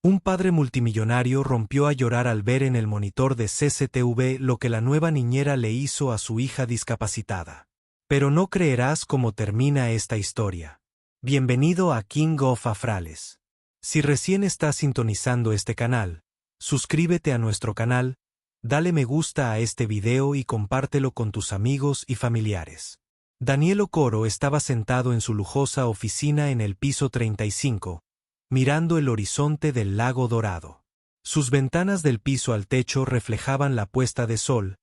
Un padre multimillonario rompió a llorar al ver en el monitor de CCTV lo que la nueva niñera le hizo a su hija discapacitada. Pero no creerás cómo termina esta historia. Bienvenido a King of Afrales. Si recién estás sintonizando este canal, suscríbete a nuestro canal, dale me gusta a este video y compártelo con tus amigos y familiares. Daniel Okoro estaba sentado en su lujosa oficina en el piso 35, mirando el horizonte del lago Dorado. Sus ventanas del piso al techo reflejaban la puesta de sol,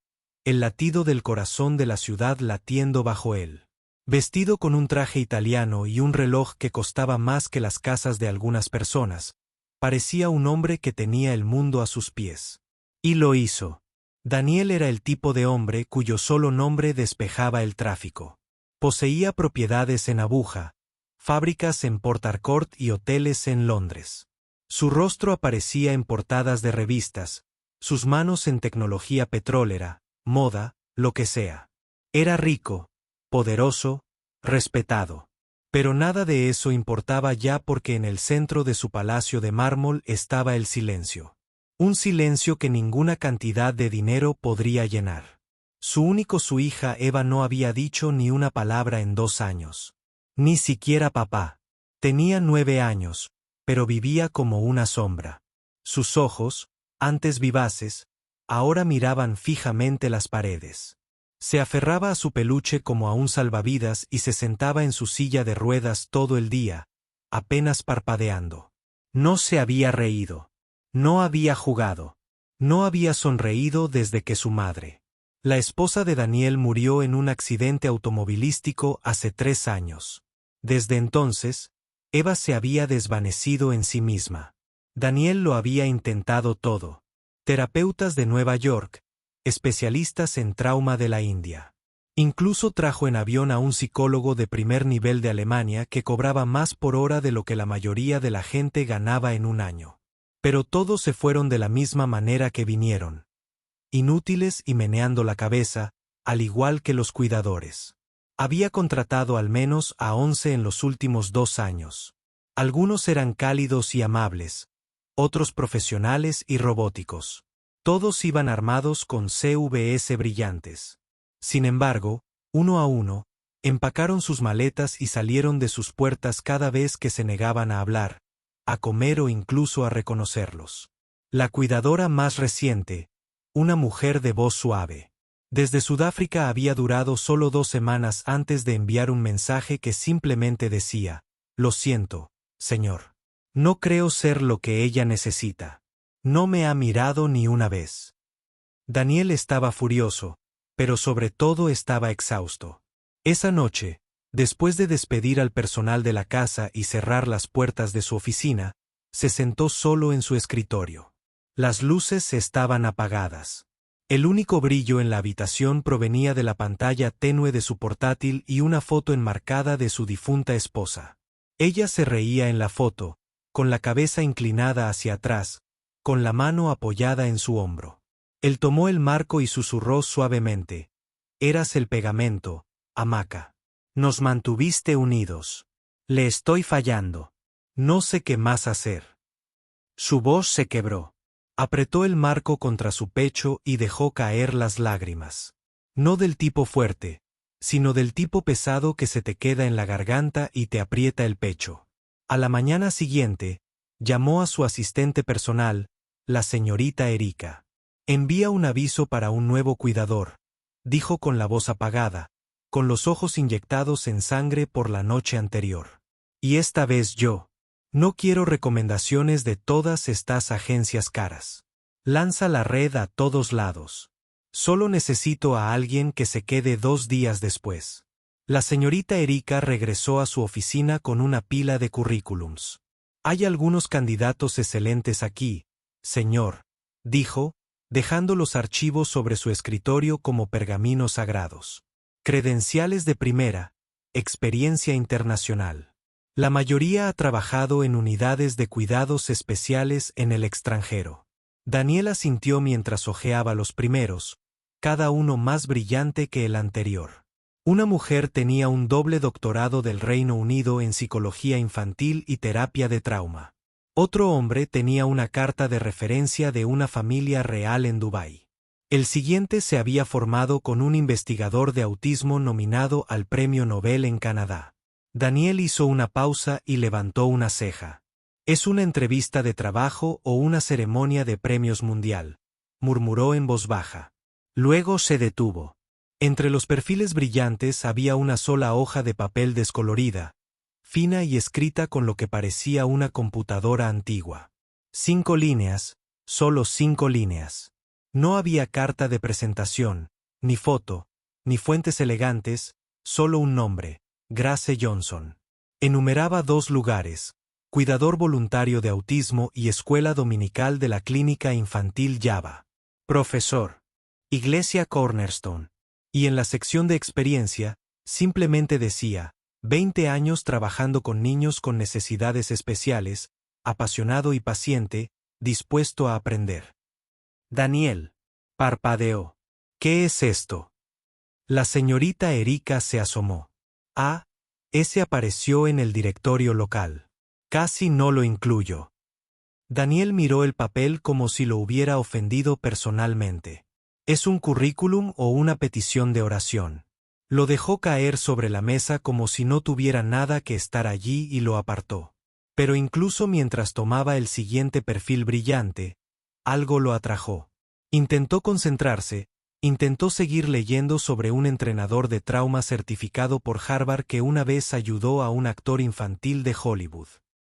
el latido del corazón de la ciudad latiendo bajo él. Vestido con un traje italiano y un reloj que costaba más que las casas de algunas personas, parecía un hombre que tenía el mundo a sus pies. Y lo hizo. Daniel era el tipo de hombre cuyo solo nombre despejaba el tráfico. Poseía propiedades en Abuja, fábricas en Port Harcourt y hoteles en Londres. Su rostro aparecía en portadas de revistas, sus manos en tecnología petrolera, moda, lo que sea. Era rico, poderoso, respetado. Pero nada de eso importaba ya porque en el centro de su palacio de mármol estaba el silencio. Un silencio que ninguna cantidad de dinero podría llenar. Su hija Eva no había dicho ni una palabra en 2 años. Ni siquiera papá. Tenía 9 años, pero vivía como una sombra. Sus ojos, antes vivaces, ahora miraban fijamente las paredes. Se aferraba a su peluche como a un salvavidas y se sentaba en su silla de ruedas todo el día, apenas parpadeando. No se había reído. No había jugado. No había sonreído desde que su madre, la esposa de Daniel, murió en un accidente automovilístico hace 3 años. Desde entonces, Eva se había desvanecido en sí misma. Daniel lo había intentado todo. Terapeutas de Nueva York, especialistas en trauma de la India. Incluso trajo en avión a un psicólogo de primer nivel de Alemania que cobraba más por hora de lo que la mayoría de la gente ganaba en un año. Pero todos se fueron de la misma manera que vinieron. Inútiles y meneando la cabeza, al igual que los cuidadores. Había contratado al menos a 11 en los últimos 2 años. Algunos eran cálidos y amables, otros profesionales y robóticos. Todos iban armados con CVS brillantes. Sin embargo, uno a uno, empacaron sus maletas y salieron de sus puertas cada vez que se negaban a hablar, a comer o incluso a reconocerlos. La cuidadora más reciente, una mujer de voz suave. Desde Sudáfrica había durado solo 2 semanas antes de enviar un mensaje que simplemente decía: «Lo siento, señor. No creo ser lo que ella necesita. No me ha mirado ni una vez». Daniel estaba furioso, pero sobre todo estaba exhausto. Esa noche, después de despedir al personal de la casa y cerrar las puertas de su oficina, se sentó solo en su escritorio. Las luces estaban apagadas. El único brillo en la habitación provenía de la pantalla tenue de su portátil y una foto enmarcada de su difunta esposa. Ella se reía en la foto, con la cabeza inclinada hacia atrás, con la mano apoyada en su hombro. Él tomó el marco y susurró suavemente: «Eras el pegamento, hamaca. Nos mantuviste unidos. Le estoy fallando. No sé qué más hacer». Su voz se quebró. Apretó el marco contra su pecho y dejó caer las lágrimas. No del tipo fuerte, sino del tipo pesado que se te queda en la garganta y te aprieta el pecho. A la mañana siguiente, llamó a su asistente personal, la señorita Erika. «Envía un aviso para un nuevo cuidador», dijo con la voz apagada, con los ojos inyectados en sangre por la noche anterior. «Y esta vez yo. No quiero recomendaciones de todas estas agencias caras. Lanza la red a todos lados. Solo necesito a alguien que se quede 2 días después». La señorita Erika regresó a su oficina con una pila de currículums. «Hay algunos candidatos excelentes aquí, señor», dijo, dejando los archivos sobre su escritorio como pergaminos sagrados. «Credenciales de primera, experiencia internacional. La mayoría ha trabajado en unidades de cuidados especiales en el extranjero». Daniel asintió mientras hojeaba los primeros, cada uno más brillante que el anterior. Una mujer tenía un doble doctorado del Reino Unido en psicología infantil y terapia de trauma. Otro hombre tenía una carta de referencia de una familia real en Dubái. El siguiente se había formado con un investigador de autismo nominado al Premio Nobel en Canadá. Daniel hizo una pausa y levantó una ceja. ¿Es una entrevista de trabajo o una ceremonia de premios mundial?, murmuró en voz baja. Luego se detuvo. Entre los perfiles brillantes había una sola hoja de papel descolorida, fina y escrita con lo que parecía una computadora antigua. 5 líneas, solo 5 líneas. No había carta de presentación, ni foto, ni fuentes elegantes, solo un nombre: Grace Johnson. Enumeraba 2 lugares: cuidador voluntario de autismo y escuela dominical de la clínica infantil Java. Profesor. Iglesia Cornerstone. Y en la sección de experiencia, simplemente decía: 20 años trabajando con niños con necesidades especiales, apasionado y paciente, dispuesto a aprender. Daniel parpadeó. ¿Qué es esto? La señorita Erika se asomó. Ese apareció en el directorio local. Casi no lo incluyo. Daniel miró el papel como si lo hubiera ofendido personalmente. ¿Es un currículum o una petición de oración? Lo dejó caer sobre la mesa como si no tuviera nada que estar allí y lo apartó. Pero incluso mientras tomaba el siguiente perfil brillante, algo lo atrajo. Intentó concentrarse, intentó seguir leyendo sobre un entrenador de trauma certificado por Harvard que una vez ayudó a un actor infantil de Hollywood.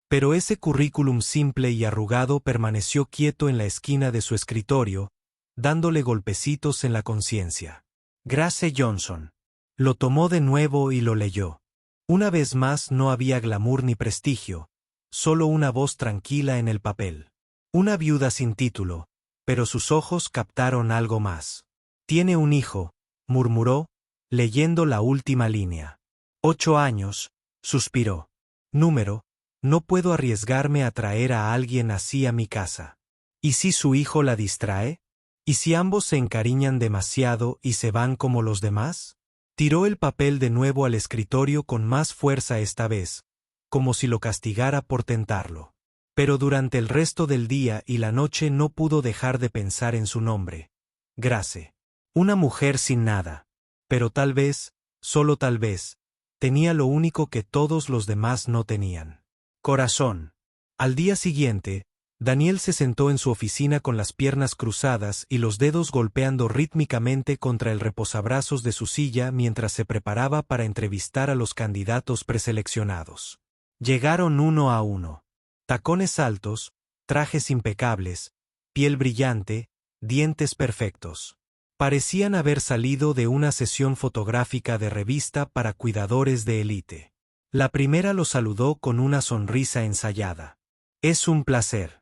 Pero ese currículum simple y arrugado permaneció quieto en la esquina de su escritorio, dándole golpecitos en la conciencia. Grace Johnson. Lo tomó de nuevo y lo leyó. Una vez más no había glamour ni prestigio, solo una voz tranquila en el papel. Una viuda sin título, pero sus ojos captaron algo más. Tiene un hijo, murmuró, leyendo la última línea. 8 años, suspiró. Número: no puedo arriesgarme a traer a alguien así a mi casa. ¿Y si su hijo la distrae? ¿Y si ambos se encariñan demasiado y se van como los demás? Tiró el papel de nuevo al escritorio con más fuerza esta vez, como si lo castigara por tentarlo. Pero durante el resto del día y la noche no pudo dejar de pensar en su nombre. Grace. Una mujer sin nada. Pero tal vez, solo tal vez, tenía lo único que todos los demás no tenían: corazón. Al día siguiente, Daniel se sentó en su oficina con las piernas cruzadas y los dedos golpeando rítmicamente contra el reposabrazos de su silla mientras se preparaba para entrevistar a los candidatos preseleccionados. Llegaron uno a uno. Tacones altos, trajes impecables, piel brillante, dientes perfectos. Parecían haber salido de una sesión fotográfica de revista para cuidadores de élite. La primera lo saludó con una sonrisa ensayada. Es un placer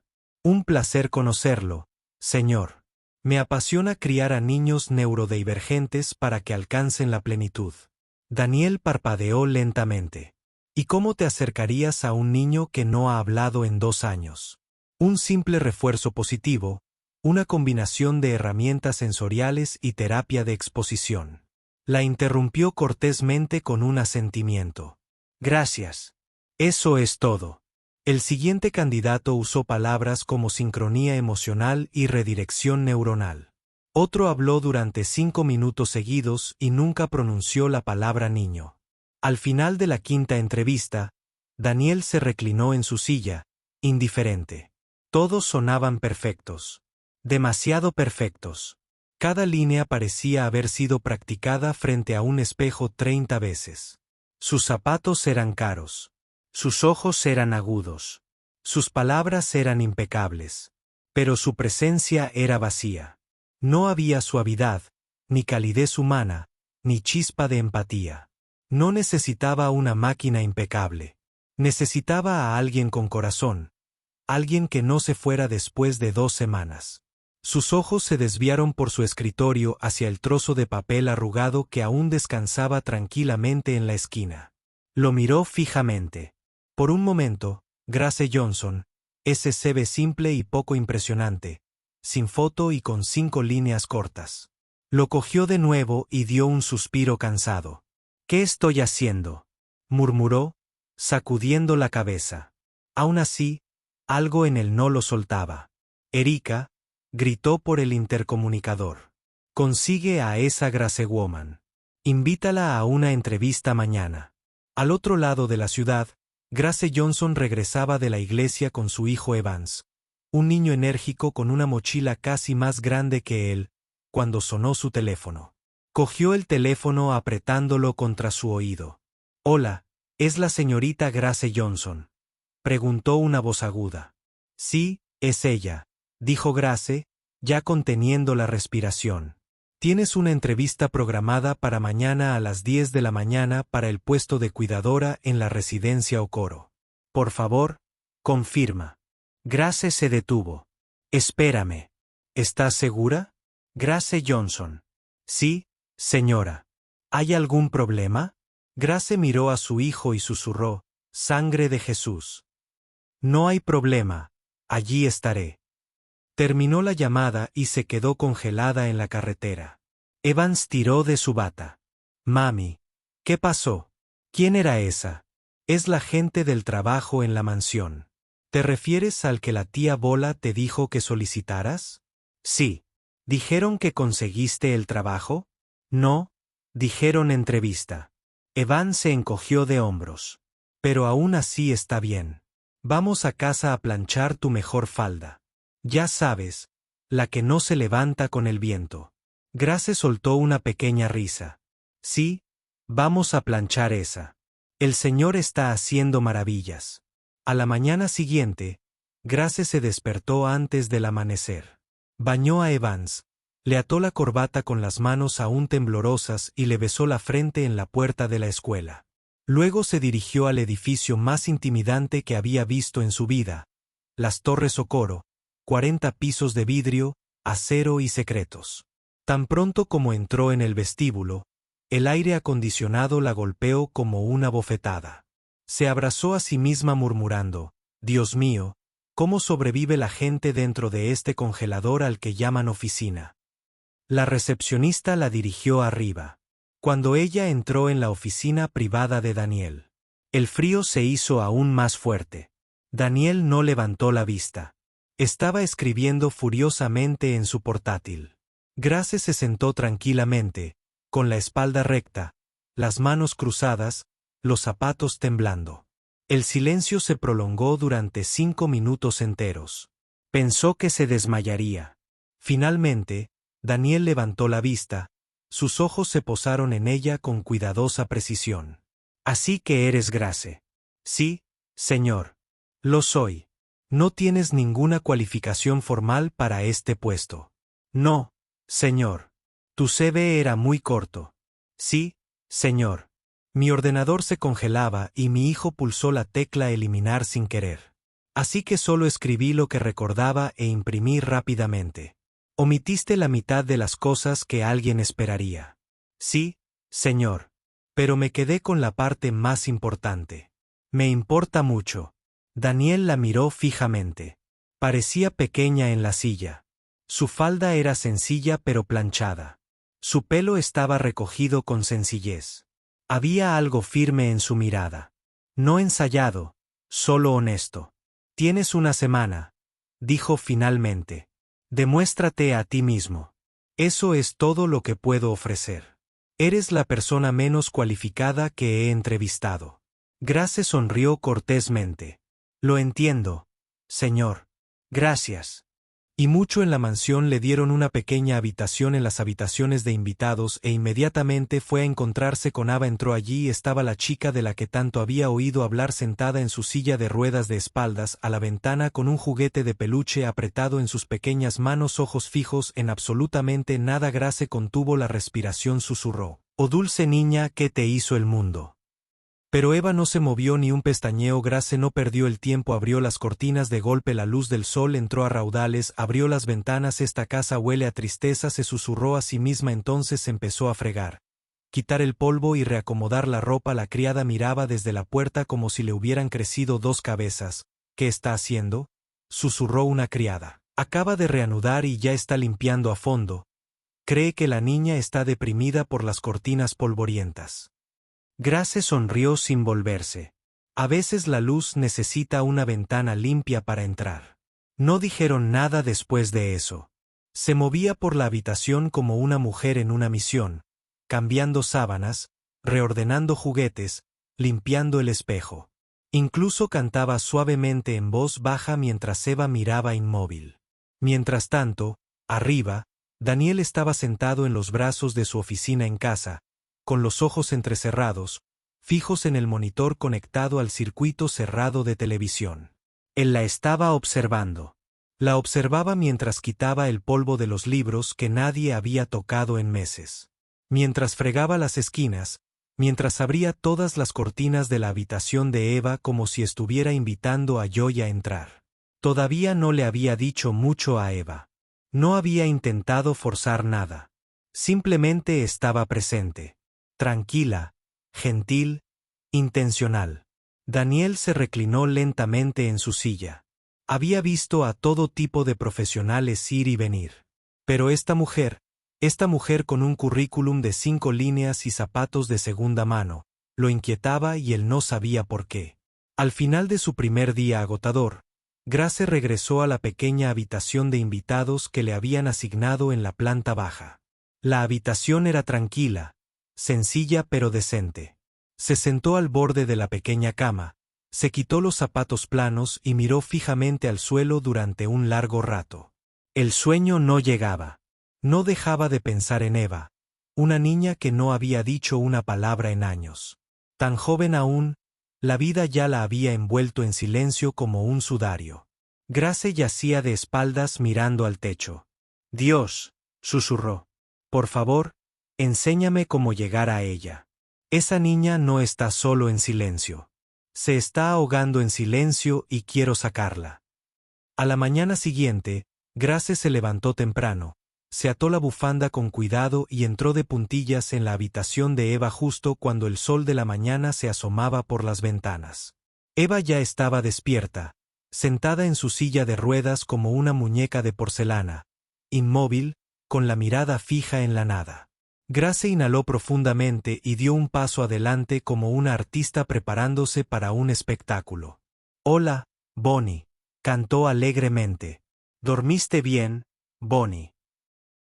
conocerlo, señor. Me apasiona criar a niños neurodivergentes para que alcancen la plenitud. Daniel parpadeó lentamente. ¿Y cómo te acercarías a un niño que no ha hablado en 2 años? Un simple refuerzo positivo, una combinación de herramientas sensoriales y terapia de exposición. La interrumpió cortésmente con un asentimiento. Gracias. Eso es todo. El siguiente candidato usó palabras como sincronía emocional y redirección neuronal. Otro habló durante 5 minutos seguidos y nunca pronunció la palabra niño. Al final de la 5ª entrevista, Daniel se reclinó en su silla, indiferente. Todos sonaban perfectos. Demasiado perfectos. Cada línea parecía haber sido practicada frente a un espejo 30 veces. Sus zapatos eran caros. Sus ojos eran agudos. Sus palabras eran impecables. Pero su presencia era vacía. No había suavidad, ni calidez humana, ni chispa de empatía. No necesitaba una máquina impecable. Necesitaba a alguien con corazón. Alguien que no se fuera después de 2 semanas. Sus ojos se desviaron por su escritorio hacia el trozo de papel arrugado que aún descansaba tranquilamente en la esquina. Lo miró fijamente. Por un momento, Grace Johnson, ese CV simple y poco impresionante, sin foto y con 5 líneas cortas. Lo cogió de nuevo y dio un suspiro cansado. ¿Qué estoy haciendo?, murmuró, sacudiendo la cabeza. Aún así, Algo en él no lo soltaba. Erika, gritó por el intercomunicador. Consigue a esa Grace Woman. Invítala a una entrevista mañana. Al otro lado de la ciudad, Grace Johnson regresaba de la iglesia con su hijo Evans, un niño enérgico con una mochila casi más grande que él, cuando sonó su teléfono. Cogió el teléfono apretándolo contra su oído. «Hola, ¿es la señorita Grace Johnson?», preguntó una voz aguda. «Sí, es ella», dijo Grace, ya conteniendo la respiración. «Tienes una entrevista programada para mañana a las 10 de la mañana para el puesto de cuidadora en la residencia Okoro. Por favor, confirma». Grace se detuvo. «Espérame. ¿Estás segura?» Grace Johnson. «Sí, señora». «¿Hay algún problema?» Grace miró a su hijo y susurró: «Sangre de Jesús». «No hay problema. Allí estaré». Terminó la llamada y se quedó congelada en la carretera. Evans tiró de su bata. «Mami, ¿qué pasó? ¿Quién era esa?» «Es la gente del trabajo en la mansión». «¿Te refieres al que la tía Bola te dijo que solicitaras?» «Sí». «¿Dijeron que conseguiste el trabajo?» «No, dijeron entrevista». Evans se encogió de hombros. «Pero aún así está bien. Vamos a casa a planchar tu mejor falda. Ya sabes, la que no se levanta con el viento». Grace soltó una pequeña risa. «Sí, vamos a planchar esa. El señor está haciendo maravillas». A la mañana siguiente, Grace se despertó antes del amanecer. Bañó a Evans, le ató la corbata con las manos aún temblorosas y le besó la frente en la puerta de la escuela. Luego se dirigió al edificio más intimidante que había visto en su vida, las Torres Okoro, 40 pisos de vidrio, acero y secretos. Tan pronto como entró en el vestíbulo, el aire acondicionado la golpeó como una bofetada. Se abrazó a sí misma murmurando: «Dios mío, ¿cómo sobrevive la gente dentro de este congelador al que llaman oficina?». La recepcionista la dirigió arriba. Cuando ella entró en la oficina privada de Daniel, el frío se hizo aún más fuerte. Daniel no levantó la vista. Estaba escribiendo furiosamente en su portátil. Grace se sentó tranquilamente, con la espalda recta, las manos cruzadas, los zapatos temblando. El silencio se prolongó durante 5 minutos enteros. Pensó que se desmayaría. Finalmente, Daniel levantó la vista, sus ojos se posaron en ella con cuidadosa precisión. «Así que eres Grace». «Sí, señor. Lo soy». «¿No tienes ninguna cualificación formal para este puesto?» «No, señor». «Tu CV era muy corto». «Sí, señor». Mi ordenador se congelaba y mi hijo pulsó la tecla eliminar sin querer. Así que solo escribí lo que recordaba e imprimí rápidamente. Omitiste la mitad de las cosas que alguien esperaría. Sí, señor. Pero me quedé con la parte más importante. Me importa mucho. Daniel la miró fijamente. Parecía pequeña en la silla. Su falda era sencilla pero planchada. Su pelo estaba recogido con sencillez. Había algo firme en su mirada. No ensayado, solo honesto. «Tienes una semana», dijo finalmente. «Demuéstrate a ti mismo. Eso es todo lo que puedo ofrecer. Eres la persona menos cualificada que he entrevistado». Grace sonrió cortésmente. «Lo entiendo, señor. Gracias». Y mucho en la mansión le dieron una pequeña habitación en las habitaciones de invitados e inmediatamente fue a encontrarse con Ava. Entró allí y estaba la chica de la que tanto había oído hablar sentada en su silla de ruedas de espaldas a la ventana con un juguete de peluche apretado en sus pequeñas manos, ojos fijos en absolutamente nada. Grace contuvo la respiración, susurró: «Oh dulce niña, ¿qué te hizo el mundo?». Pero Eva no se movió ni un pestañeo. Grace no perdió el tiempo, abrió las cortinas de golpe, la luz del sol entró a raudales, abrió las ventanas. «Esta casa huele a tristeza», se susurró a sí misma. Entonces empezó a fregar, quitar el polvo y reacomodar la ropa. La criada miraba desde la puerta como si le hubieran crecido 2 cabezas. «¿Qué está haciendo?», susurró una criada. «Acaba de reanudar y ya está limpiando a fondo. Cree que la niña está deprimida por las cortinas polvorientas». Grace sonrió sin volverse. A veces la luz necesita una ventana limpia para entrar. No dijeron nada después de eso. Se movía por la habitación como una mujer en una misión, cambiando sábanas, reordenando juguetes, limpiando el espejo. Incluso cantaba suavemente en voz baja mientras Eva miraba inmóvil. Mientras tanto, arriba, Daniel estaba sentado en los brazos de su oficina en casa, con los ojos entrecerrados, fijos en el monitor conectado al circuito cerrado de televisión. Él la estaba observando. La observaba mientras quitaba el polvo de los libros que nadie había tocado en meses. Mientras fregaba las esquinas, mientras abría todas las cortinas de la habitación de Eva como si estuviera invitando a Joy a entrar. Todavía no le había dicho mucho a Eva. No había intentado forzar nada. Simplemente estaba presente. Tranquila, gentil, intencional. Daniel se reclinó lentamente en su silla. Había visto a todo tipo de profesionales ir y venir. Pero esta mujer con un currículum de 5 líneas y zapatos de segunda mano, lo inquietaba y él no sabía por qué. Al final de su primer día agotador, Grace regresó a la pequeña habitación de invitados que le habían asignado en la planta baja. La habitación era tranquila, sencilla pero decente. Se sentó al borde de la pequeña cama, se quitó los zapatos planos y miró fijamente al suelo durante un largo rato. El sueño no llegaba. No dejaba de pensar en Eva, una niña que no había dicho una palabra en años. Tan joven aún, la vida ya la había envuelto en silencio como un sudario. Grace yacía de espaldas mirando al techo. Dios, susurró. Por favor, enséñame cómo llegar a ella. Esa niña no está solo en silencio. Se está ahogando en silencio y quiero sacarla. A la mañana siguiente, Grace se levantó temprano. Se ató la bufanda con cuidado y entró de puntillas en la habitación de Eva justo cuando el sol de la mañana se asomaba por las ventanas. Eva ya estaba despierta, sentada en su silla de ruedas como una muñeca de porcelana, inmóvil, con la mirada fija en la nada. Grace inhaló profundamente y dio un paso adelante como una artista preparándose para un espectáculo. Hola, Bonnie, cantó alegremente. ¿Dormiste bien, Bonnie?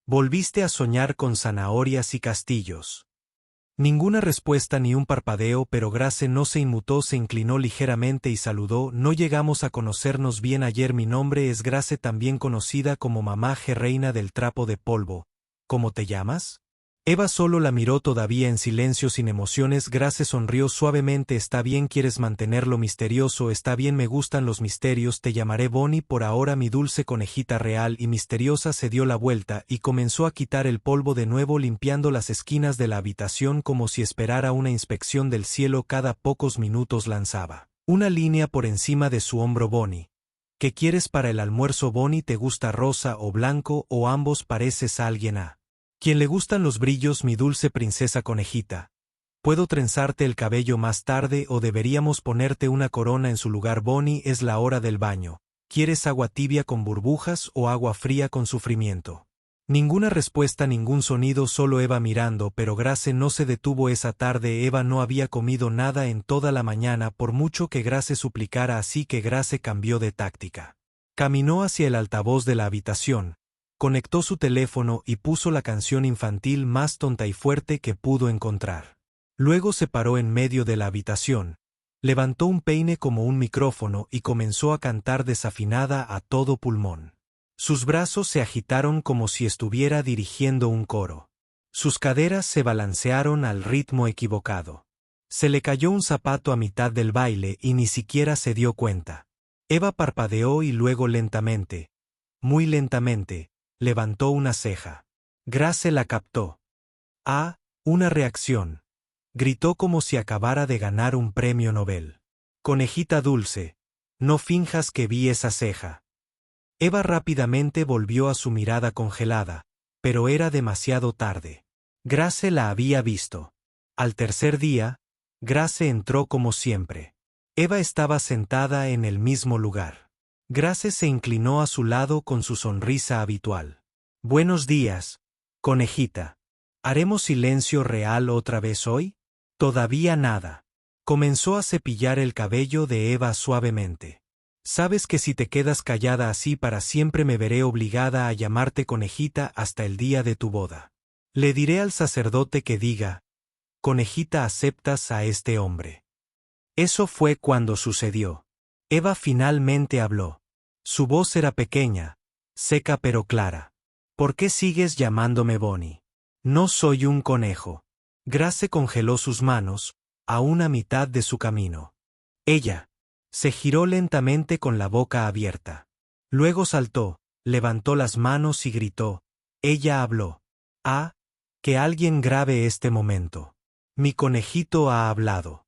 Volviste a soñar con zanahorias y castillos. Ninguna respuesta ni un parpadeo, pero Grace no se inmutó, se inclinó ligeramente y saludó. No llegamos a conocernos bien ayer. Mi nombre es Grace, también conocida como Mamá G, reina del trapo de polvo. ¿Cómo te llamas? Eva solo la miró todavía en silencio sin emociones. Grace sonrió suavemente. Está bien, quieres mantenerlo misterioso. Está bien, me gustan los misterios. Te llamaré Bonnie por ahora, mi dulce conejita real y misteriosa. Se dio la vuelta y comenzó a quitar el polvo de nuevo, limpiando las esquinas de la habitación como si esperara una inspección del cielo. Cada pocos minutos lanzaba una línea por encima de su hombro. Bonnie, ¿qué quieres para el almuerzo? Bonnie, ¿te gusta rosa o blanco o ambos? Pareces a alguien a quien le gustan los brillos, mi dulce princesa conejita. ¿Puedo trenzarte el cabello más tarde o deberíamos ponerte una corona en su lugar? Bonnie, es la hora del baño. ¿Quieres agua tibia con burbujas o agua fría con sufrimiento? Ninguna respuesta, ningún sonido, solo Eva mirando, pero Grace no se detuvo esa tarde. Eva no había comido nada en toda la mañana por mucho que Grace suplicara, así que Grace cambió de táctica. Caminó hacia el altavoz de la habitación. Conectó su teléfono y puso la canción infantil más tonta y fuerte que pudo encontrar. Luego se paró en medio de la habitación, levantó un peine como un micrófono y comenzó a cantar desafinada a todo pulmón. Sus brazos se agitaron como si estuviera dirigiendo un coro. Sus caderas se balancearon al ritmo equivocado. Se le cayó un zapato a mitad del baile y ni siquiera se dio cuenta. Eva parpadeó y luego lentamente, muy lentamente, levantó una ceja. Grace la captó. ¡Ah! Una reacción. Gritó como si acabara de ganar un premio Nobel. Conejita dulce, no finjas que vi esa ceja. Eva rápidamente volvió a su mirada congelada, pero era demasiado tarde. Grace la había visto. Al tercer día, Grace entró como siempre. Eva estaba sentada en el mismo lugar. Grace se inclinó a su lado con su sonrisa habitual. Buenos días, conejita. ¿Haremos silencio real otra vez hoy? Todavía nada. Comenzó a cepillar el cabello de Eva suavemente. Sabes que si te quedas callada así para siempre me veré obligada a llamarte conejita hasta el día de tu boda. Le diré al sacerdote que diga, conejita, ¿aceptas a este hombre? Eso fue cuando sucedió. Eva finalmente habló. Su voz era pequeña, seca pero clara. ¿Por qué sigues llamándome Bonnie? No soy un conejo. Grace congeló sus manos, aún a mitad de su camino. Ella se giró lentamente con la boca abierta. Luego saltó, levantó las manos y gritó. Ella habló. Ah, que alguien grabe este momento. Mi conejito ha hablado.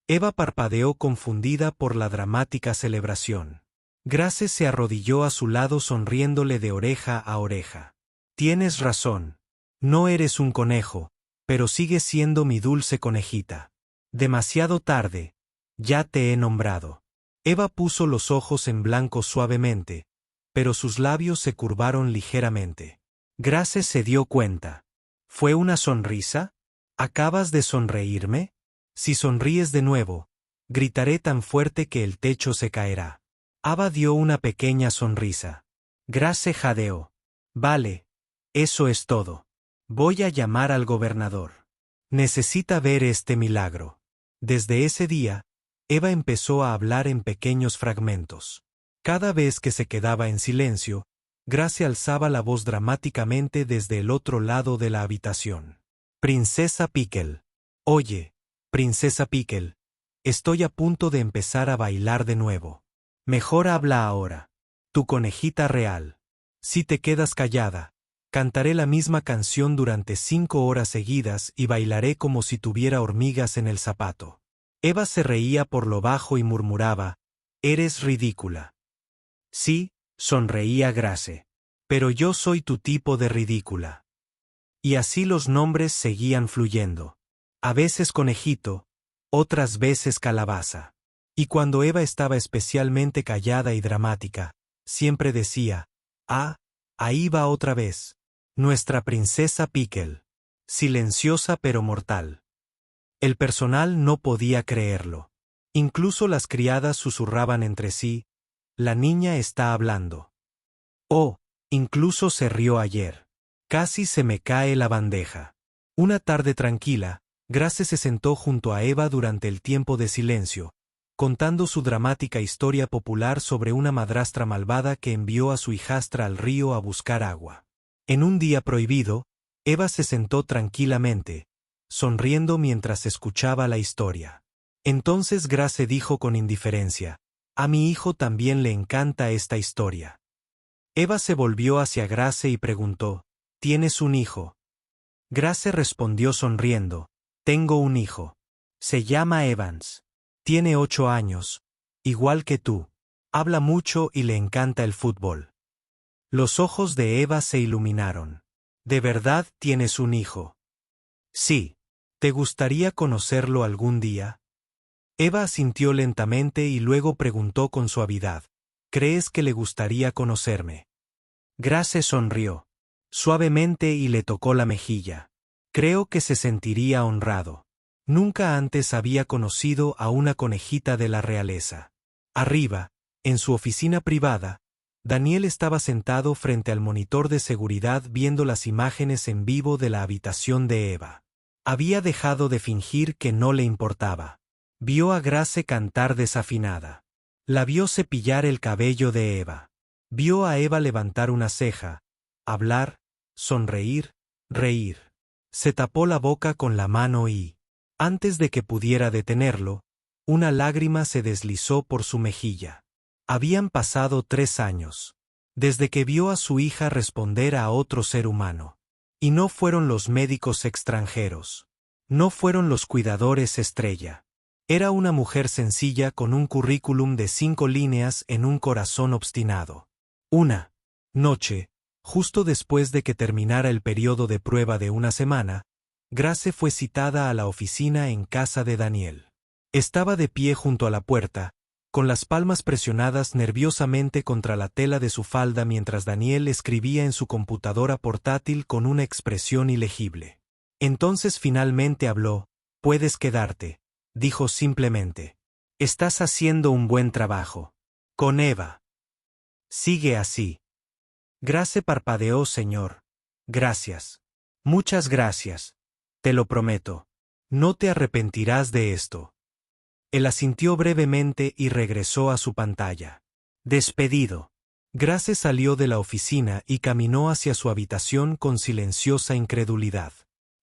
Eva parpadeó confundida por la dramática celebración. Grace se arrodilló a su lado sonriéndole de oreja a oreja. Tienes razón. No eres un conejo, pero sigues siendo mi dulce conejita. Demasiado tarde. Ya te he nombrado. Eva puso los ojos en blanco suavemente, pero sus labios se curvaron ligeramente. Grace se dio cuenta. ¿Fue una sonrisa? ¿Acabas de sonreírme? Si sonríes de nuevo, gritaré tan fuerte que el techo se caerá. Ava dio una pequeña sonrisa. Grace jadeó. Vale. Eso es todo. Voy a llamar al gobernador. Necesita ver este milagro. Desde ese día, Eva empezó a hablar en pequeños fragmentos. Cada vez que se quedaba en silencio, Grace alzaba la voz dramáticamente desde el otro lado de la habitación. Princesa Pickle. Oye, Princesa Pickle, estoy a punto de empezar a bailar de nuevo. Mejor habla ahora. Tu conejita real. Si te quedas callada, cantaré la misma canción durante 5 horas seguidas y bailaré como si tuviera hormigas en el zapato. Eva se reía por lo bajo y murmuraba, eres ridícula. Sí, sonreía Grace. Pero yo soy tu tipo de ridícula. Y así los nombres seguían fluyendo. A veces conejito, otras veces calabaza. Y cuando Eva estaba especialmente callada y dramática, siempre decía, ah, ahí va otra vez. Nuestra princesa Pickle. Silenciosa pero mortal. El personal no podía creerlo. Incluso las criadas susurraban entre sí, la niña está hablando. Oh, incluso se rió ayer. Casi se me cae la bandeja. Una tarde tranquila, Grace se sentó junto a Eva durante el tiempo de silencio, contando su dramática historia popular sobre una madrastra malvada que envió a su hijastra al río a buscar agua. En un día prohibido, Eva se sentó tranquilamente, sonriendo mientras escuchaba la historia. Entonces Grace dijo con indiferencia, a mi hijo también le encanta esta historia. Eva se volvió hacia Grace y preguntó, ¿tienes un hijo? Grace respondió sonriendo, tengo un hijo. Se llama Evans. Tiene 8 años, igual que tú. Habla mucho y le encanta el fútbol. Los ojos de Eva se iluminaron. ¿De verdad tienes un hijo? Sí. ¿Te gustaría conocerlo algún día? Eva asintió lentamente y luego preguntó con suavidad, ¿crees que le gustaría conocerme? Grace sonrió suavemente y le tocó la mejilla. Creo que se sentiría honrado. Nunca antes había conocido a una conejita de la realeza. Arriba, en su oficina privada, Daniel estaba sentado frente al monitor de seguridad viendo las imágenes en vivo de la habitación de Eva. Había dejado de fingir que no le importaba. Vio a Grace cantar desafinada. La vio cepillar el cabello de Eva. Vio a Eva levantar una ceja, hablar, sonreír, reír. Se tapó la boca con la mano y, antes de que pudiera detenerlo, una lágrima se deslizó por su mejilla. Habían pasado 3 años, desde que vio a su hija responder a otro ser humano. Y no fueron los médicos extranjeros. No fueron los cuidadores estrella. Era una mujer sencilla con un currículum de 5 líneas en un corazón obstinado. Una noche, justo después de que terminara el periodo de prueba de una semana, Grace fue citada a la oficina en casa de Daniel. Estaba de pie junto a la puerta, con las palmas presionadas nerviosamente contra la tela de su falda mientras Daniel escribía en su computadora portátil con una expresión ilegible. Entonces finalmente habló, «Puedes quedarte. dijo simplemente. Estás haciendo un buen trabajo. Con Eva. Sigue así. Grace parpadeó, señor. Gracias. Muchas gracias. Te lo prometo. No te arrepentirás de esto. Él asintió brevemente y regresó a su pantalla. Despedido. Grace salió de la oficina y caminó hacia su habitación con silenciosa incredulidad.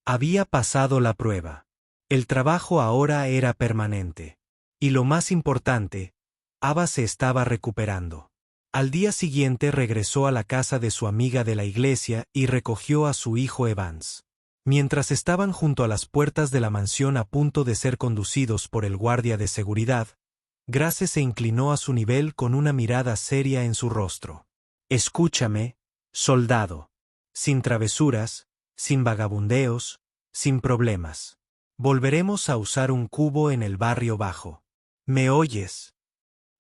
Había pasado la prueba. El trabajo ahora era permanente. Y lo más importante, Ava se estaba recuperando. Al día siguiente regresó a la casa de su amiga de la iglesia y recogió a su hijo Evans. Mientras estaban junto a las puertas de la mansión a punto de ser conducidos por el guardia de seguridad, Grace se inclinó a su nivel con una mirada seria en su rostro. Escúchame, soldado. Sin travesuras, sin vagabundeos, sin problemas. Volveremos a usar un cubo en el barrio bajo. ¿Me oyes?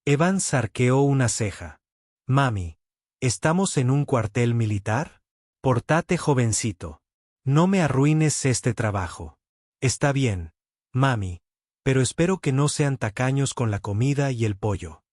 Evans arqueó una ceja. Mami, ¿estamos en un cuartel militar? Portate, jovencito. No me arruines este trabajo. Está bien, mami, pero espero que no sean tacaños con la comida y el pollo.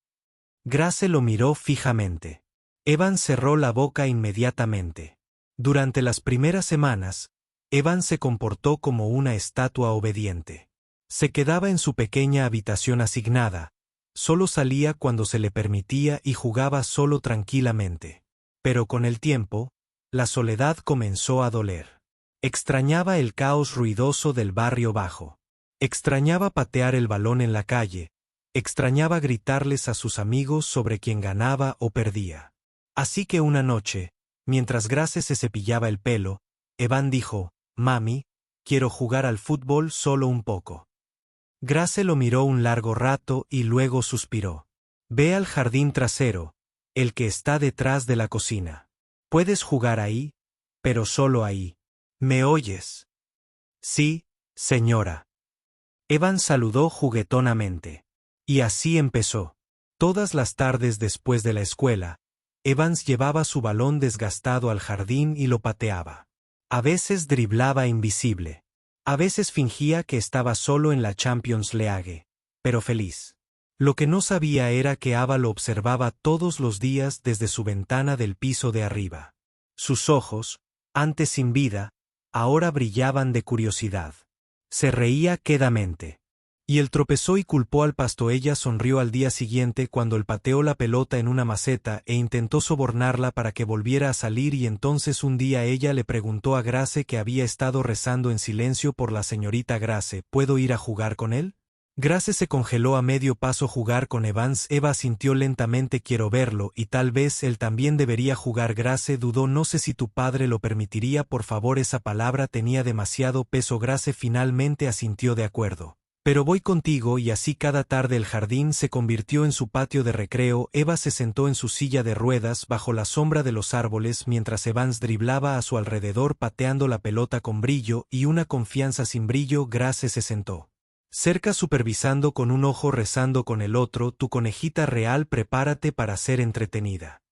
Grace lo miró fijamente. Evans cerró la boca inmediatamente. Durante las primeras semanas, Evans se comportó como una estatua obediente. Se quedaba en su pequeña habitación asignada, solo salía cuando se le permitía y jugaba solo tranquilamente. Pero con el tiempo, la soledad comenzó a doler. Extrañaba el caos ruidoso del barrio bajo. Extrañaba patear el balón en la calle. Extrañaba gritarles a sus amigos sobre quién ganaba o perdía. Así que una noche, mientras Grace se cepillaba el pelo, Evan dijo, «Mami, quiero jugar al fútbol solo un poco». Grace lo miró un largo rato y luego suspiró. «Ve al jardín trasero, el que está detrás de la cocina. Puedes jugar ahí, pero solo ahí. ¿Me oyes?» «Sí, señora». Evan saludó juguetonamente. Y así empezó. Todas las tardes después de la escuela, Evans llevaba su balón desgastado al jardín y lo pateaba. A veces driblaba invisible. A veces fingía que estaba solo en la Champions League, pero feliz. Lo que no sabía era que Ava lo observaba todos los días desde su ventana del piso de arriba. Sus ojos, antes sin vida, ahora brillaban de curiosidad. Se reía quedamente. Y él tropezó y culpó al pasto. Ella sonrió al día siguiente cuando él pateó la pelota en una maceta e intentó sobornarla para que volviera a salir, y entonces un día ella le preguntó a Grace, que había estado rezando en silencio por la señorita Grace, ¿puedo ir a jugar con él? Grace se congeló a medio paso. Jugar con Evans. Eva sintió lentamente, quiero verlo, y tal vez él también debería jugar. Grace dudó, no sé si tu padre lo permitiría, por favor. Esa palabra tenía demasiado peso. Grace finalmente asintió de acuerdo. Pero voy contigo. Y así cada tarde el jardín se convirtió en su patio de recreo. Eva se sentó en su silla de ruedas bajo la sombra de los árboles mientras Evans driblaba a su alrededor pateando la pelota con brillo y una confianza sin brillo. Grace se sentó cerca, supervisando con un ojo, rezando con el otro. Tu conejita real, prepárate para ser entretenida.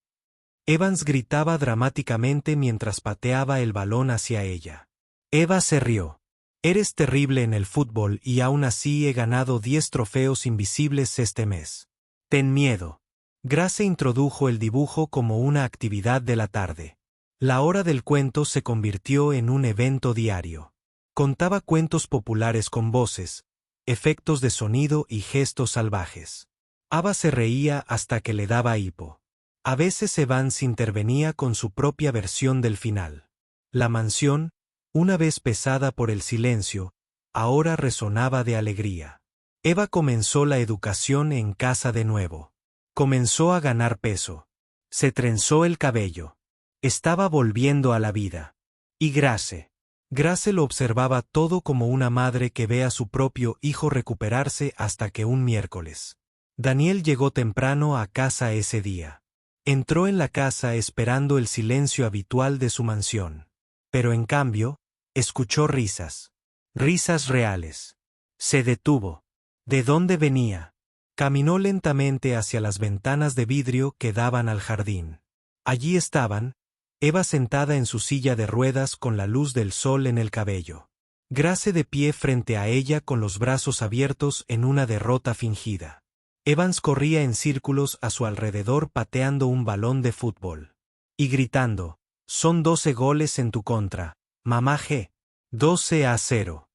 Evans gritaba dramáticamente mientras pateaba el balón hacia ella. Eva se rió. Eres terrible en el fútbol y aún así he ganado 10 trofeos invisibles este mes. Ten miedo. Grace introdujo el dibujo como una actividad de la tarde. La hora del cuento se convirtió en un evento diario. Contaba cuentos populares con voces, efectos de sonido y gestos salvajes. Ava se reía hasta que le daba hipo. A veces Evans intervenía con su propia versión del final. La mansión, una vez pesada por el silencio, ahora resonaba de alegría. Eva comenzó la educación en casa de nuevo. Comenzó a ganar peso. Se trenzó el cabello. Estaba volviendo a la vida. Y Grace lo observaba todo como una madre que ve a su propio hijo recuperarse, hasta que un miércoles Daniel llegó temprano a casa ese día. Entró en la casa esperando el silencio habitual de su mansión. Pero en cambio, escuchó risas. Risas reales. Se detuvo. ¿De dónde venía? Caminó lentamente hacia las ventanas de vidrio que daban al jardín. Allí estaban, Eva sentada en su silla de ruedas con la luz del sol en el cabello. Grace de pie frente a ella con los brazos abiertos en una derrota fingida. Evans corría en círculos a su alrededor pateando un balón de fútbol. Y gritando, «Son 12 goles en tu contra, mamá G. 12-0».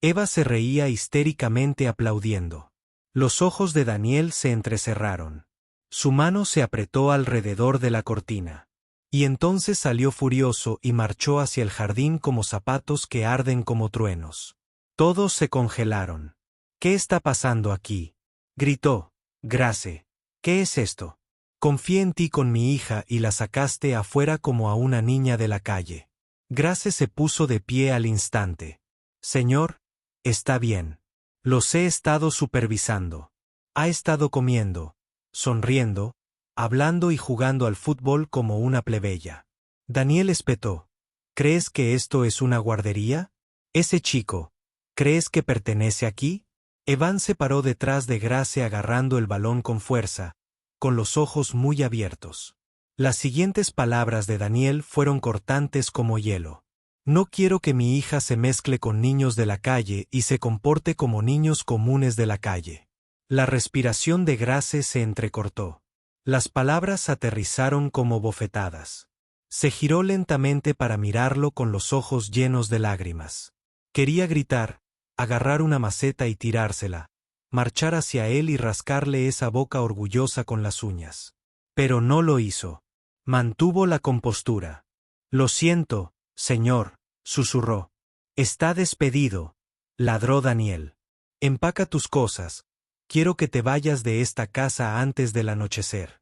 Eva se reía histéricamente aplaudiendo. Los ojos de Daniel se entrecerraron. Su mano se apretó alrededor de la cortina. Y entonces salió furioso y marchó hacia el jardín como zapatos que arden como truenos. Todos se congelaron. «¿Qué está pasando aquí?», gritó. «Grace, ¿qué es esto? Confié en ti con mi hija y la sacaste afuera como a una niña de la calle». Grace se puso de pie al instante. «Señor, está bien. Los he estado supervisando. Ha estado comiendo, sonriendo, hablando y jugando al fútbol como una plebeya». Daniel espetó. «¿Crees que esto es una guardería? Ese chico, ¿crees que pertenece aquí?». Evans se paró detrás de Grace agarrando el balón con fuerza, con los ojos muy abiertos. Las siguientes palabras de Daniel fueron cortantes como hielo. «No quiero que mi hija se mezcle con niños de la calle y se comporte como niños comunes de la calle». La respiración de Grace se entrecortó. Las palabras aterrizaron como bofetadas. Se giró lentamente para mirarlo con los ojos llenos de lágrimas. Quería gritar, agarrar una maceta y tirársela, marchar hacia él y rascarle esa boca orgullosa con las uñas. Pero no lo hizo. Mantuvo la compostura. «Lo siento, señor», susurró. «Está despedido», ladró Daniel. «Empaca tus cosas. Quiero que te vayas de esta casa antes del anochecer».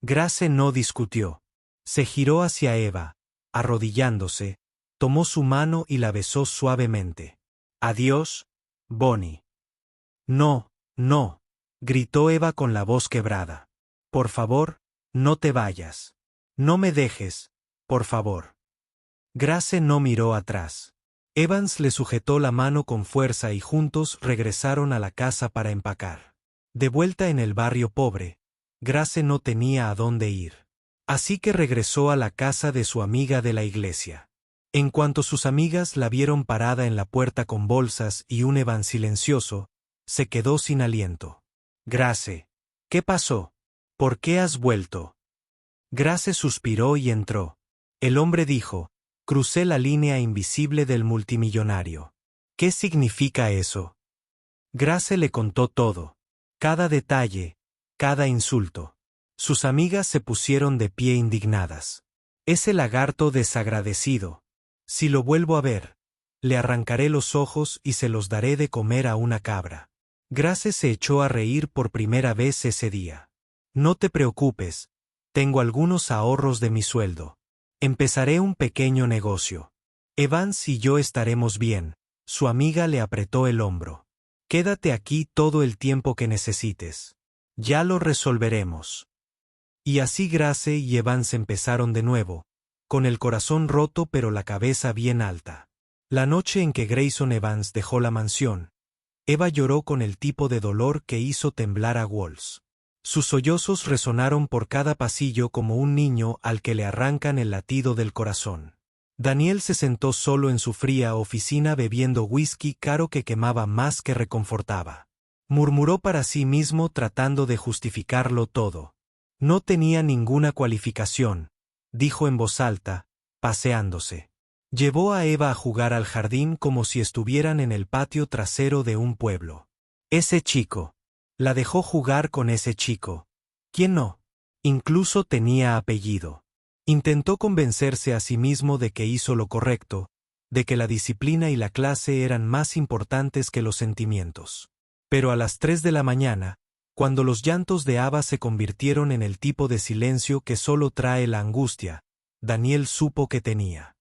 Grace no discutió. Se giró hacia Eva, arrodillándose, tomó su mano y la besó suavemente. «Adiós, Bonnie». «No, no», gritó Eva con la voz quebrada. «Por favor, no te vayas. No me dejes, por favor». Grace no miró atrás. Evans le sujetó la mano con fuerza y juntos regresaron a la casa para empacar. De vuelta en el barrio pobre, Grace no tenía a dónde ir. Así que regresó a la casa de su amiga de la iglesia. En cuanto sus amigas la vieron parada en la puerta con bolsas y un Evans silencioso, se quedó sin aliento. «Grace, ¿qué pasó? ¿Por qué has vuelto?». Grace suspiró y entró. El hombre dijo: «Crucé la línea invisible del multimillonario». «¿Qué significa eso?». Grace le contó todo. Cada detalle, cada insulto. Sus amigas se pusieron de pie indignadas. «Ese lagarto desagradecido. Si lo vuelvo a ver, le arrancaré los ojos y se los daré de comer a una cabra». Grace se echó a reír por primera vez ese día. «No te preocupes, tengo algunos ahorros de mi sueldo. Empezaré un pequeño negocio. Evans y yo estaremos bien». Su amiga le apretó el hombro. «Quédate aquí todo el tiempo que necesites. Ya lo resolveremos». Y así Grace y Evans empezaron de nuevo, con el corazón roto pero la cabeza bien alta. La noche en que Grayson Evans dejó la mansión, Eva lloró con el tipo de dolor que hizo temblar a Walls. Sus sollozos resonaron por cada pasillo como un niño al que le arrancan el latido del corazón. Daniel se sentó solo en su fría oficina bebiendo whisky caro que quemaba más que reconfortaba. Murmuró para sí mismo tratando de justificarlo todo. «No tenía ninguna cualificación», dijo en voz alta, paseándose. Llevó a Eva a jugar al jardín como si estuvieran en el patio trasero de un pueblo. Ese chico. La dejó jugar con ese chico. ¿Quién no? Incluso tenía apellido. Intentó convencerse a sí mismo de que hizo lo correcto, de que la disciplina y la clase eran más importantes que los sentimientos. Pero a las 3 de la mañana, cuando los llantos de Ava se convirtieron en el tipo de silencio que solo trae la angustia, Daniel supo que tenía.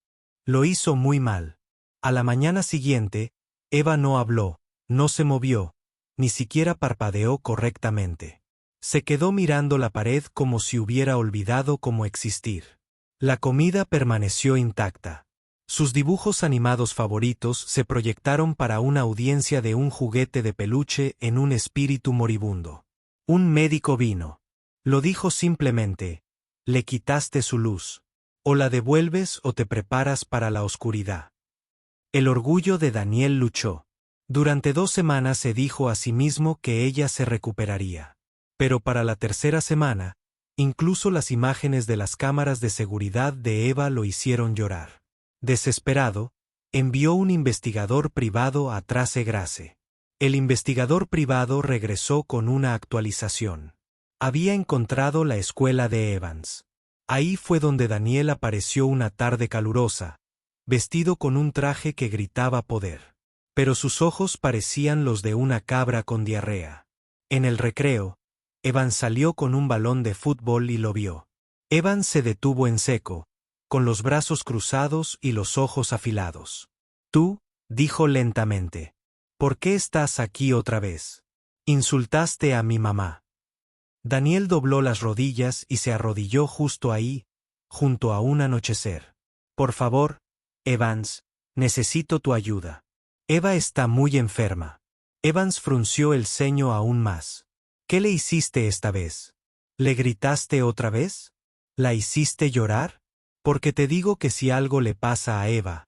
Lo hizo muy mal. A la mañana siguiente, Eva no habló, no se movió, ni siquiera parpadeó correctamente. Se quedó mirando la pared como si hubiera olvidado cómo existir. La comida permaneció intacta. Sus dibujos animados favoritos se proyectaron para una audiencia de un juguete de peluche en un espíritu moribundo. Un médico vino. Lo dijo simplemente: «Le quitaste su luz. O la devuelves o te preparas para la oscuridad». El orgullo de Daniel luchó. Durante 2 semanas se dijo a sí mismo que ella se recuperaría. Pero para la tercera semana, incluso las imágenes de las cámaras de seguridad de Eva lo hicieron llorar. Desesperado, envió un investigador privado a Trace Grace. El investigador privado regresó con una actualización. Había encontrado la escuela de Evans. Ahí fue donde Daniel apareció una tarde calurosa, vestido con un traje que gritaba poder. Pero sus ojos parecían los de una cabra con diarrea. En el recreo, Evans salió con un balón de fútbol y lo vio. Evans se detuvo en seco, con los brazos cruzados y los ojos afilados. «Tú», dijo lentamente, «¿por qué estás aquí otra vez? Insultaste a mi mamá». Daniel dobló las rodillas y se arrodilló justo ahí, junto a un anochecer. «Por favor, Evans, necesito tu ayuda. Eva está muy enferma». Evans frunció el ceño aún más. «¿Qué le hiciste esta vez? ¿Le gritaste otra vez? ¿La hiciste llorar? Porque te digo que si algo le pasa a Eva,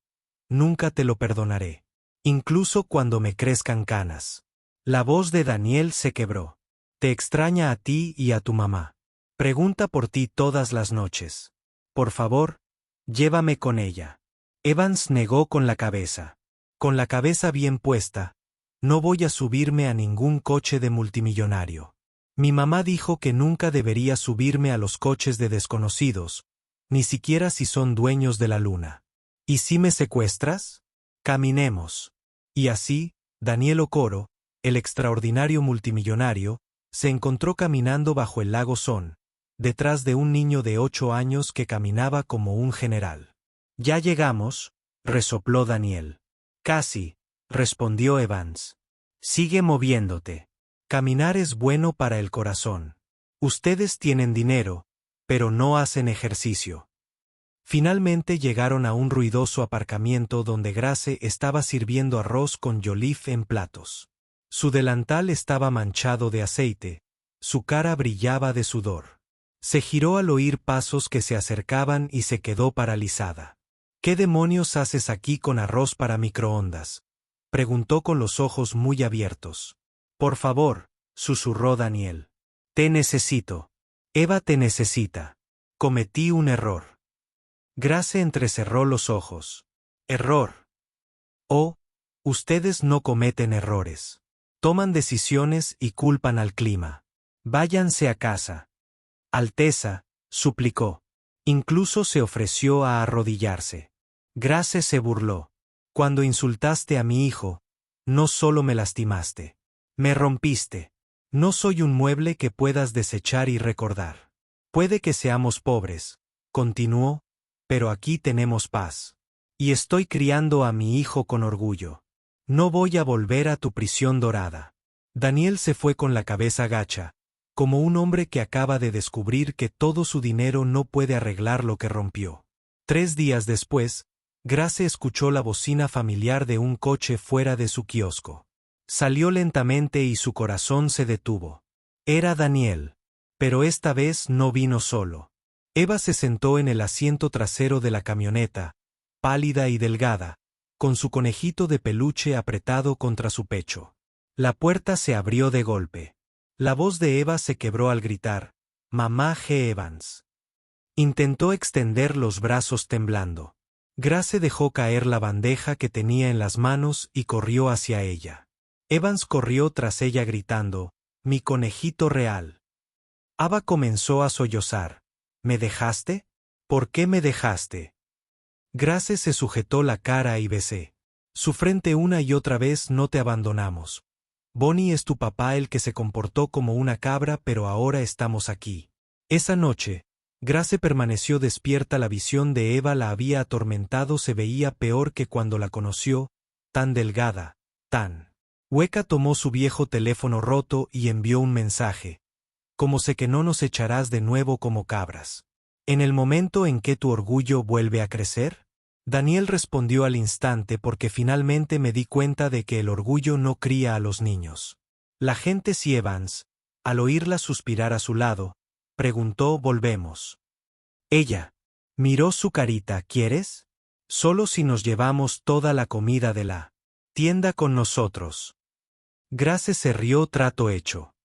nunca te lo perdonaré. Incluso cuando me crezcan canas». La voz de Daniel se quebró. «Te extraña a ti y a tu mamá. Pregunta por ti todas las noches. Por favor, llévame con ella». Evans negó con la cabeza. «Con la cabeza bien puesta, no voy a subirme a ningún coche de multimillonario. Mi mamá dijo que nunca debería subirme a los coches de desconocidos, ni siquiera si son dueños de la luna. ¿Y si me secuestras? Caminemos». Y así, Daniel Okoro, el extraordinario multimillonario, se encontró caminando bajo el lago Son, detrás de un niño de 8 años que caminaba como un general. «Ya llegamos», resopló Daniel. «Casi», respondió Evans. «Sigue moviéndote. Caminar es bueno para el corazón. Ustedes tienen dinero, pero no hacen ejercicio». Finalmente llegaron a un ruidoso aparcamiento donde Grace estaba sirviendo arroz con Joliffe en platos. Su delantal estaba manchado de aceite, su cara brillaba de sudor. Se giró al oír pasos que se acercaban y se quedó paralizada. «¿Qué demonios haces aquí con arroz para microondas?», preguntó con los ojos muy abiertos. «Por favor», susurró Daniel. «Te necesito. Eva te necesita. Cometí un error». Grace entrecerró los ojos. «¿Error? Oh, ustedes no cometen errores. Toman decisiones y culpan al clima. Váyanse a casa». «Alteza», suplicó. Incluso se ofreció a arrodillarse. Grace se burló. «Cuando insultaste a mi hijo, no solo me lastimaste. Me rompiste. No soy un mueble que puedas desechar y recordar. Puede que seamos pobres», continuó, «pero aquí tenemos paz. Y estoy criando a mi hijo con orgullo. No voy a volver a tu prisión dorada». Daniel se fue con la cabeza gacha, como un hombre que acaba de descubrir que todo su dinero no puede arreglar lo que rompió. 3 días después, Grace escuchó la bocina familiar de un coche fuera de su kiosco. Salió lentamente y su corazón se detuvo. Era Daniel. Pero esta vez no vino solo. Eva se sentó en el asiento trasero de la camioneta, pálida y delgada, con su conejito de peluche apretado contra su pecho. La puerta se abrió de golpe. La voz de Eva se quebró al gritar, «Mamá G. Evans». Intentó extender los brazos temblando. Grace dejó caer la bandeja que tenía en las manos y corrió hacia ella. Evans corrió tras ella gritando, «Mi conejito real». Ava comenzó a sollozar. «¿Me dejaste? ¿Por qué me dejaste?». Grace se sujetó la cara y besé. Su frente una y otra vez. «No te abandonamos. Bonnie es tu papá el que se comportó como una cabra, pero ahora estamos aquí». Esa noche, Grace permaneció despierta. La visión de Eva la había atormentado. Se veía peor que cuando la conoció, tan delgada, tan hueca. Tomó su viejo teléfono roto y envió un mensaje. «Como sé que no nos echarás de nuevo como cabras. En el momento en que tu orgullo vuelve a crecer». Daniel respondió al instante porque finalmente me di cuenta de que el orgullo no cría a los niños. La gente si Evans, al oírla suspirar a su lado, preguntó «¿Volvemos?». Ella miró su carita. «¿Quieres?». Solo si nos llevamos toda la comida de la tienda con nosotros. Grace se rió trato hecho.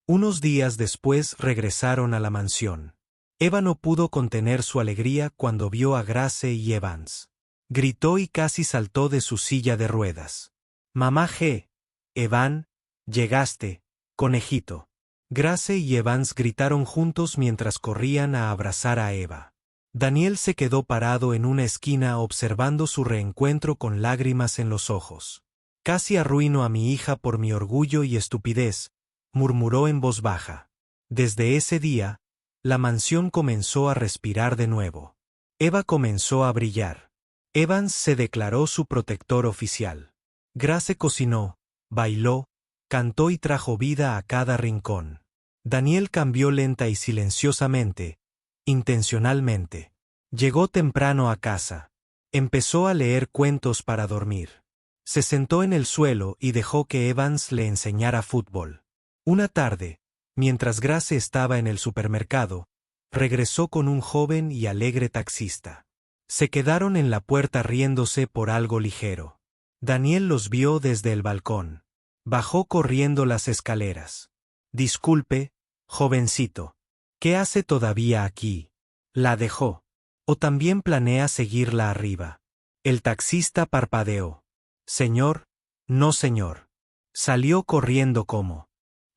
Unos días después regresaron a la mansión. Eva no pudo contener su alegría cuando vio a Grace y Evans. Gritó y casi saltó de su silla de ruedas. Mamá G. Evan, llegaste, conejito. Grace y Evans gritaron juntos mientras corrían a abrazar a Eva. Daniel se quedó parado en una esquina observando su reencuentro con lágrimas en los ojos. Casi arruino a mi hija por mi orgullo y estupidez, murmuró en voz baja. Desde ese día, la mansión comenzó a respirar de nuevo. Eva comenzó a brillar. Evans se declaró su protector oficial. Grace cocinó, bailó, cantó y trajo vida a cada rincón. Daniel cambió lenta y silenciosamente, intencionalmente. Llegó temprano a casa. Empezó a leer cuentos para dormir. Se sentó en el suelo y dejó que Evans le enseñara fútbol. Una tarde, mientras Grace estaba en el supermercado, regresó con un joven y alegre taxista. Se quedaron en la puerta riéndose por algo ligero. Daniel los vio desde el balcón. Bajó corriendo las escaleras. Disculpe, jovencito. ¿Qué hace todavía aquí? La dejó. ¿O también planea seguirla arriba? El taxista parpadeó. Señor, no señor. Salió corriendo como.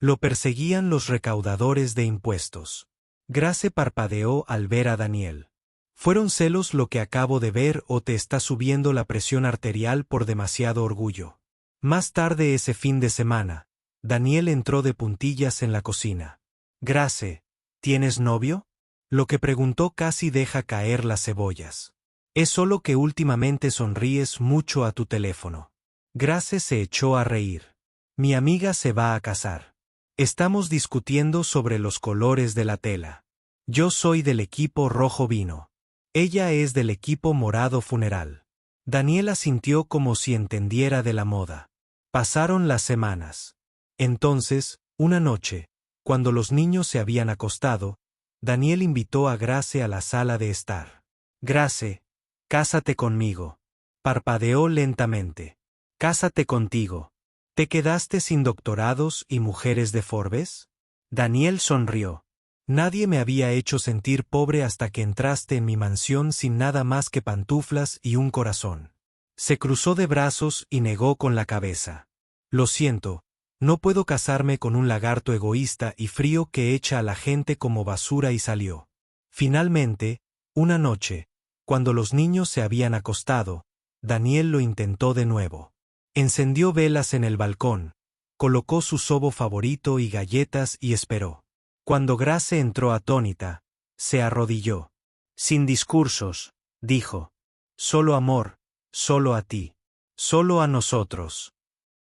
Lo perseguían los recaudadores de impuestos. Grace parpadeó al ver a Daniel. ¿Fueron celos lo que acabo de ver o te está subiendo la presión arterial por demasiado orgullo? Más tarde ese fin de semana, Daniel entró de puntillas en la cocina. Grace, ¿tienes novio? Lo que preguntó casi deja caer las cebollas. Es solo que últimamente sonríes mucho a tu teléfono. Grace se echó a reír. Mi amiga se va a casar. Estamos discutiendo sobre los colores de la tela. Yo soy del equipo rojo vino. Ella es del equipo morado funeral. Daniela sintió como si entendiera de la moda. Pasaron las semanas. Entonces, una noche, cuando los niños se habían acostado, Daniel invitó a Grace a la sala de estar. Grace, cásate conmigo. Parpadeó lentamente. Cásate contigo. ¿Te quedaste sin doctorados y mujeres de Forbes? Daniel sonrió. Nadie me había hecho sentir pobre hasta que entraste en mi mansión sin nada más que pantuflas y un corazón. Se cruzó de brazos y negó con la cabeza. Lo siento, no puedo casarme con un lagarto egoísta y frío que echa a la gente como basura y salió. Finalmente, una noche, cuando los niños se habían acostado, Daniel lo intentó de nuevo. Encendió velas en el balcón, colocó su sobo favorito y galletas y esperó. Cuando Grace entró atónita, se arrodilló. Sin discursos, dijo. Solo amor, solo a ti, solo a nosotros.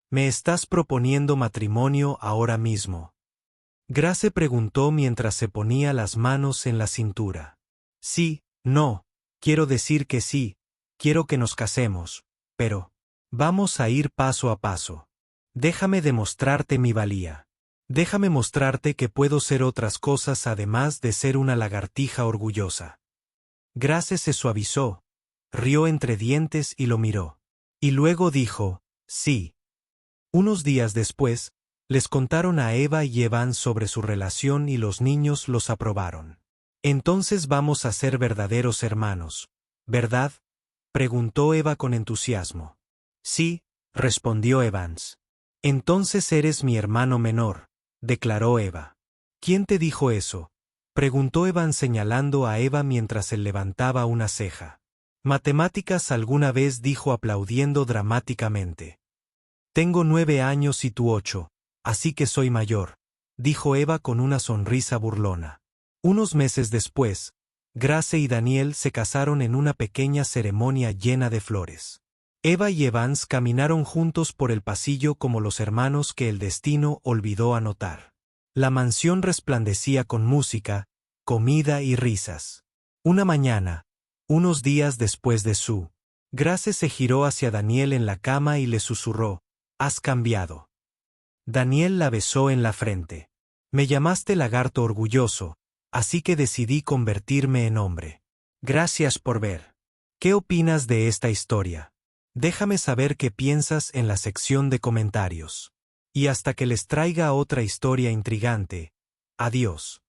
¿Me estás proponiendo matrimonio ahora mismo? Grace preguntó mientras se ponía las manos en la cintura. Sí, no, quiero decir que sí, quiero que nos casemos, pero vamos a ir paso a paso. Déjame demostrarte mi valía. Déjame mostrarte que puedo ser otras cosas además de ser una lagartija orgullosa. Grace se suavizó, rió entre dientes y lo miró. Y luego dijo, sí. Unos días después, les contaron a Eva y Evan sobre su relación y los niños los aprobaron. Entonces vamos a ser verdaderos hermanos, ¿verdad? Preguntó Eva con entusiasmo. Sí, respondió Evans. Entonces eres mi hermano menor, declaró Eva. ¿Quién te dijo eso? Preguntó Evan señalando a Eva mientras él levantaba una ceja. Matemáticas alguna vez dijo aplaudiendo dramáticamente. Tengo 9 años y tú 8, así que soy mayor, dijo Eva con una sonrisa burlona. Unos meses después, Grace y Daniel se casaron en una pequeña ceremonia llena de flores. Eva y Evans caminaron juntos por el pasillo como los hermanos que el destino olvidó anotar. La mansión resplandecía con música, comida y risas. Una mañana, unos días después de su, Grace se giró hacia Daniel en la cama y le susurró, «Has cambiado». Daniel la besó en la frente. «Me llamaste lagarto orgulloso, así que decidí convertirme en hombre. Gracias por ver. ¿Qué opinas de esta historia? Déjame saber qué piensas en la sección de comentarios. Y hasta que les traiga otra historia intrigante. Adiós.